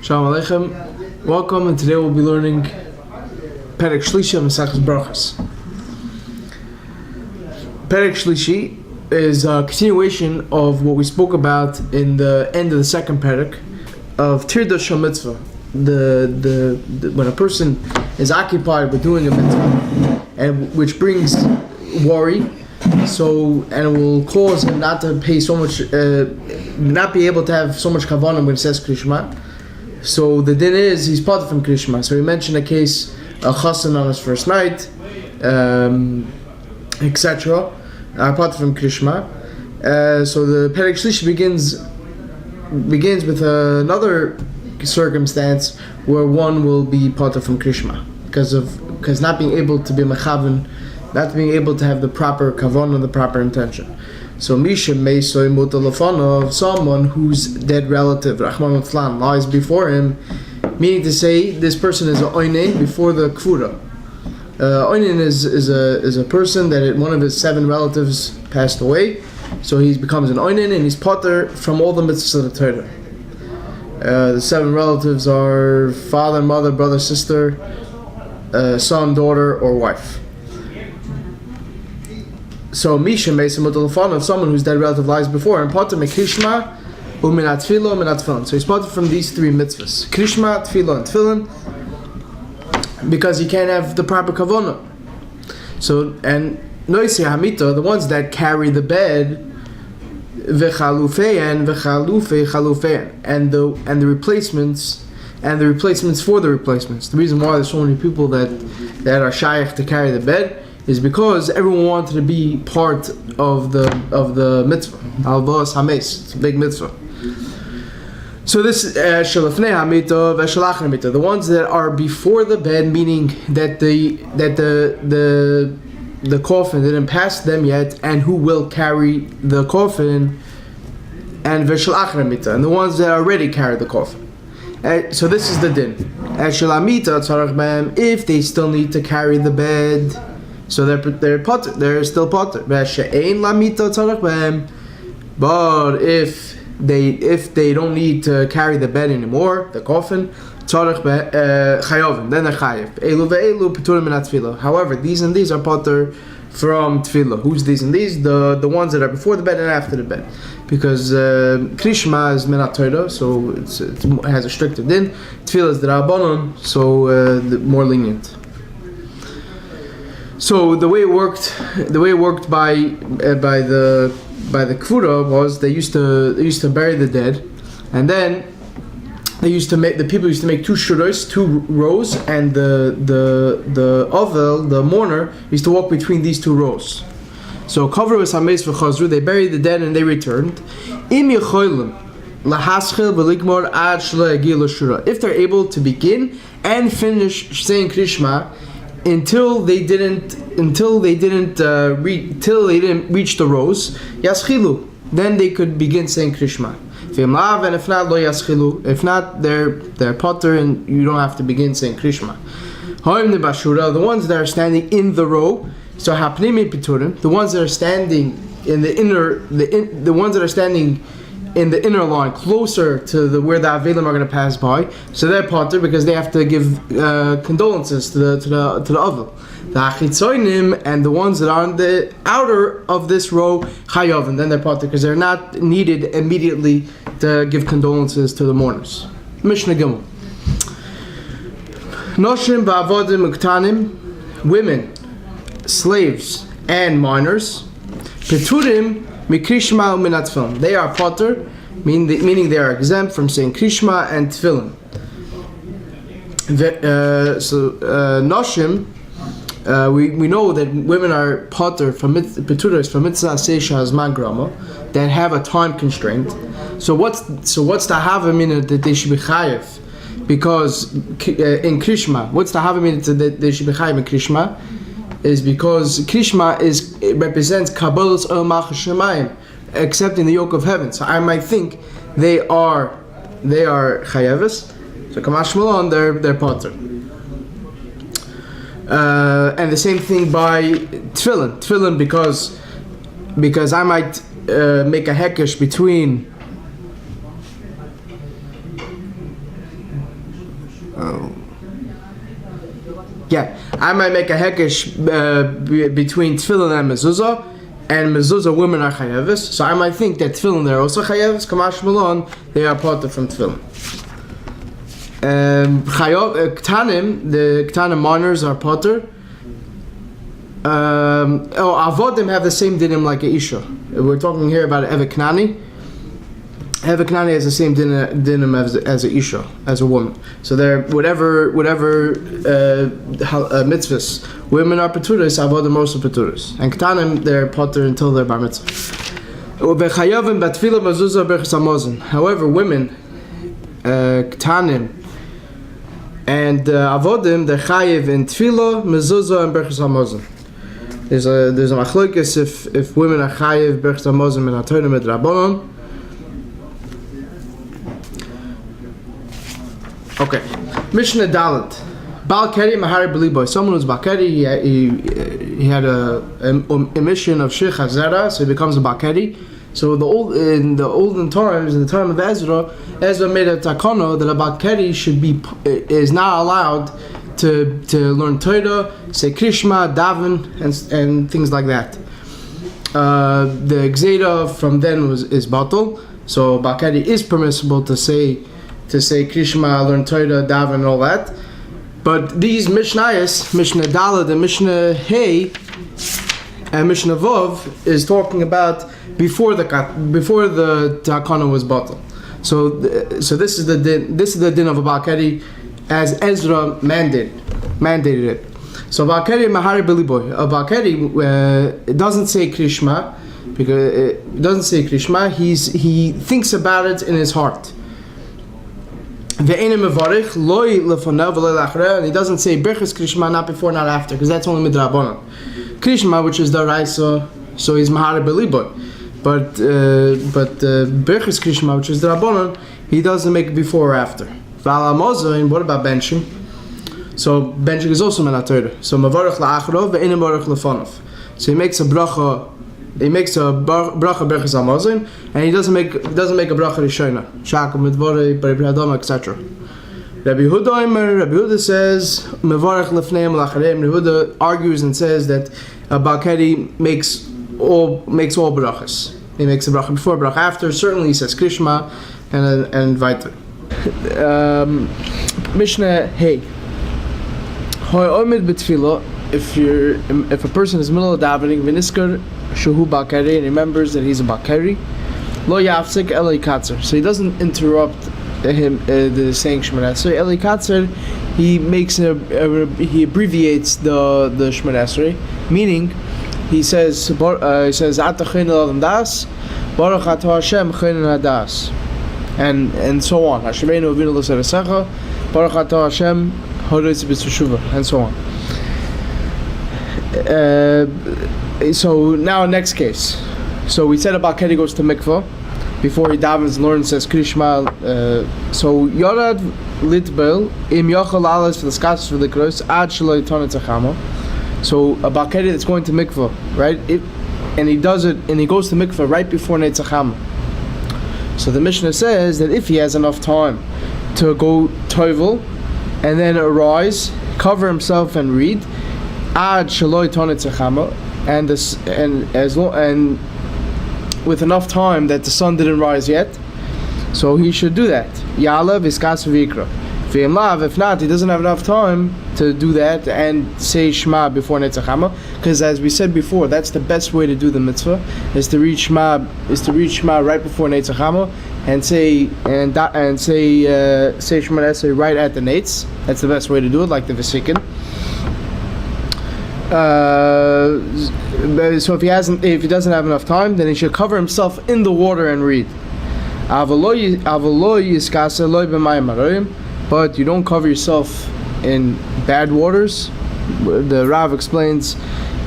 Shalom Aleichem. Welcome, and today we'll be learning Perek Shlishi of Masechus Berachos. Perek Shlishi is a continuation of what we spoke about in the end of the second Perek of Tirda Shel Mitzvah. When a person is occupied with doing a mitzvah, and which brings worry, and it will cause him not to pay so much, not be able to have so much kavanah when he says Krishma. So the din is he's part from Krishma. So we mentioned a case, a chassan on his first night, etc. Part from Krishma. So the Perek Shlishi begins with another circumstance where one will be part from Krishma because not being able to be mechaven, not being able to have the proper kavanah, the proper intention. So Misha Meisoy Mutalafana of someone whose dead relative, Rahman Flan, lies before him, meaning to say this person is an oinen before the kvura. Oinen is a person that one of his 7 relatives passed away, so he becomes an oinen and he's potter from all the mitzvahs of the Torah. The 7 relatives are father, mother, brother, sister, son, daughter, or wife. So Misha Mesa Mutalafan of someone whose dead relative lies before him, Potter Krishma Uminat Tefillah Uminat Tefillin. So he's potter from these 3 mitzvahs: Krishma, Tefillah, and Tefillin, because he can't have the proper kavanah. So and Noisei Hamita, the ones that carry the bed, V'chalufeyan Chalufeyan, and the replacements for the replacements. The reason why there's so many people that are shaykh to carry the bed is because everyone wanted to be part of the mitzvah. Al-Bas Hames, it's a big mitzvah. So this Shalafnei Hamita v'Shalach Hamita, the ones that are before the bed, meaning that the coffin didn't pass them yet, and who will carry the coffin, and v'Shalach Hamita, and the ones that already carry the coffin. So this is the din. If they still need to carry the bed, so they're potter, they're still potter. But if they don't need to carry the bed anymore, the coffin, then they're chayiv. However, these and these are potter from tefillah. Who's these and these? The ones that are before the bed and after the bed, because Krishma is minat Torah, so it has a stricter din. Tefillah is the rabbanon, so more lenient. So the way it worked by the kvura was they used to bury the dead, and then the people used to make 2 shuros, 2 rows, and the ovel, the mourner, used to walk between these 2 rows. So cover was hames v'chazru, they buried the dead and they returned. Im yecholim lahaschil v'ligmor ad shlo yagi l'shura. If they're able to begin and finish saying Krishma until they didn't reach the rows, yaschilu, then they could begin saying Krishma. And if not, lo yaschilu. If not, they're potter and you don't have to begin saying Krishma. The ones that are standing in the row, so hapnimi piturim, the ones that are standing in the inner, the ones that are standing in the inner line, closer to where the Avelim are going to pass by, so they're potter because they have to give condolences to the Avel. The Achitzoinim and the ones that are on the outer of this row, Chayav, and then they're potter because they're not needed immediately to give condolences to the mourners. Mishna Gimel. Noshim va'avodim uktanim, women, slaves, and minors. Peturim mikrishma u'minat tefillin. They are potter, meaning they are exempt from saying krishma and tefillin. Noshim, we know that women are potter from peturas from mitzvah seisha hazman grama that have a time constraint. So what's the havamina that they should be chayiv? Because in krishma, what's the havamina that they should be chayiv in krishma? Is because Krishma represents Kabbalah's Malchus Shemayim, accepting the yoke of heaven. So I might think they are chayavis. So Kamash Malon, they're potter. And the same thing by tefillin, because I might make a hekesh between Yeah, I might make a hekesh between tefillin and mezuzah, and mezuzah women are chayeves. So I might think that tefillin they're also chayeves. Kamash malon, they are potter from tefillin. Ktanim, the ktanim minors are potter. Avodim have the same dinim like a isha. We're talking here about Eveknani. Eveknani has the same dinim as a isha, as a woman. So they're whatever mitzvahs. Women are paturas, avodim also paturas, and ktanim they're potter until they're bar mitzvah. However, women, ktanim, and avodim they're chayiv in tefillah, mezuzah, and berachos hamazon. There's a machlokes if women are chayiv berachos hamazon and atonim mit rabbanon. Okay, Mishna Dalet. Balkeri Mahari Beliboy. Someone who's Balkeri, he had a emission of Sheikh Hazara, so he becomes a Balkeri. So in the olden times, in the time of Ezra made a takono that a Balkeri is not allowed to learn Torah, say Krishma, Daven, and things like that. The Gzeda from then is Batal, so Balkeri is permissible to say Krishma, learn Torah, Daven, and all that. But these Mishnayos, Mishna Daled and Mishna Hey and Mishna Vov is talking about before the Takana was bottled. So this is the din of a Balkari as Ezra mandated it. So Balkari Mahari Biliboy. A Balkari it doesn't say Krishma because it doesn't say Krishma. He thinks about it in his heart. And he doesn't say Berachos Krishma, not before, not after, because that's only midrabanan. Krishma, which is the Raisa, so he's Mahar Beliboy. But Berachos Krishma, which is the Rabbanan, he doesn't make it before or after. And what about benching? So benching is also Menat. So Mavarach La'achrov, Ve'enim Barach Lefanov. So he makes a bracha. He makes a bracha berachos hamazon, and he doesn't make a bracha rishona, shakom midvorei b'ribradom, etc. Rabbi Yehuda says mevarach lefneim lachareim. Rabbi Yehuda argues and says that a balkari makes all brachas. He makes a bracha before, bracha after. Certainly, he says krishma and weiter. Mishnah Hey. Hoy omid b'tfilah. If a person is middle of davening, v'niskar Shahu Bakari, and remembers that he's a Bakari, Lo Yafsik Eli Katzer. So he doesn't interrupt him the saying Shemona Esrei. Eli Katzer, he abbreviates the Shemona Esrei, meaning he says Ata Chayin Elam Das, Baruch Atah Hashem Chayin Hadas, and so on. Hashemeinu Avinu L'Sarasecha, Baruch Atah Hashem Hodeitz B'Teshuva, and so on. So now next case. So we said about Kedi goes to mikvah before he davens, learns, says Krishma. So Yorad Litbel im Yochel Alas for the Skatas for the Kros Ad Shaloi Tonet Zachama. So about Kedi that's going to mikvah, right? And he does it, and he goes to mikvah right before Netzachama. So the Mishnah says that if he has enough time to go tovel and then arise, cover himself and read Ad Shaloi Tonet Zachama. And with enough time that the sun didn't rise yet, so he should do that. Ya'ala v'iskas v'ikra. If not, he doesn't have enough time to do that and say Shema before Netzachama, because as we said before, that's the best way to do the mitzvah, is to read Shema right before Netzachama and say Shema Esrei right at the Netz. That's the best way to do it, like the Vesikin. So if he doesn't have enough time, then he should cover himself in the water and read. But you don't cover yourself in bad waters. The Rav explains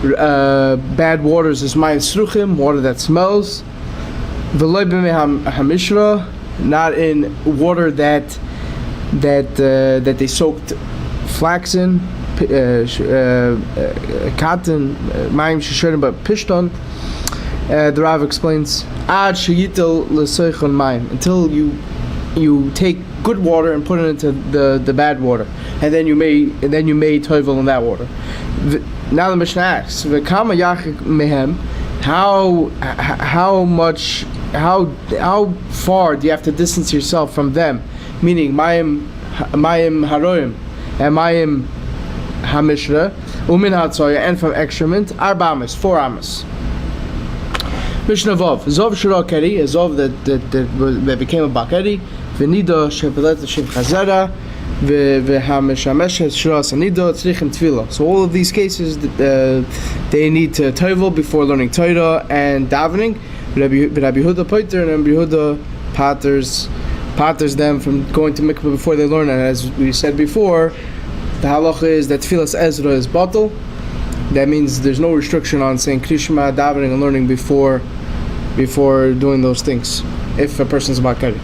bad waters is mayim sruchim, water that smells. Not in water that they soaked flax in. Cotton, mayim shishorim, but pishton. The Rav explains ad sheyitel l'soichon mayim, until you take good water and put it into the bad water, and then you may tovel in that water. Now the Mishnah asks, "V'kama yachik mehem?" How far do you have to distance yourself from them? Meaning mayim haroim and mayim hamishra umin hatzoya, and from excrement 4 amas. Mishnah Vav, Zov Shira Keri, a Zov that became a Bakeri, V'nido Shepelet Shev Chazera, V'hameshamesh Shira Sanido Tzrichim Tvila. So all of these cases, they need to tovel before learning Torah and davening. Rabbi Yehuda Poiter and Rabbi Yehuda paters them from going to mikveh before they learn. And as we said before, the halacha is that Tfilas Ezra is batal. That means there's no restriction on saying Krishma, davening, and learning before doing those things, if a person's Bakari.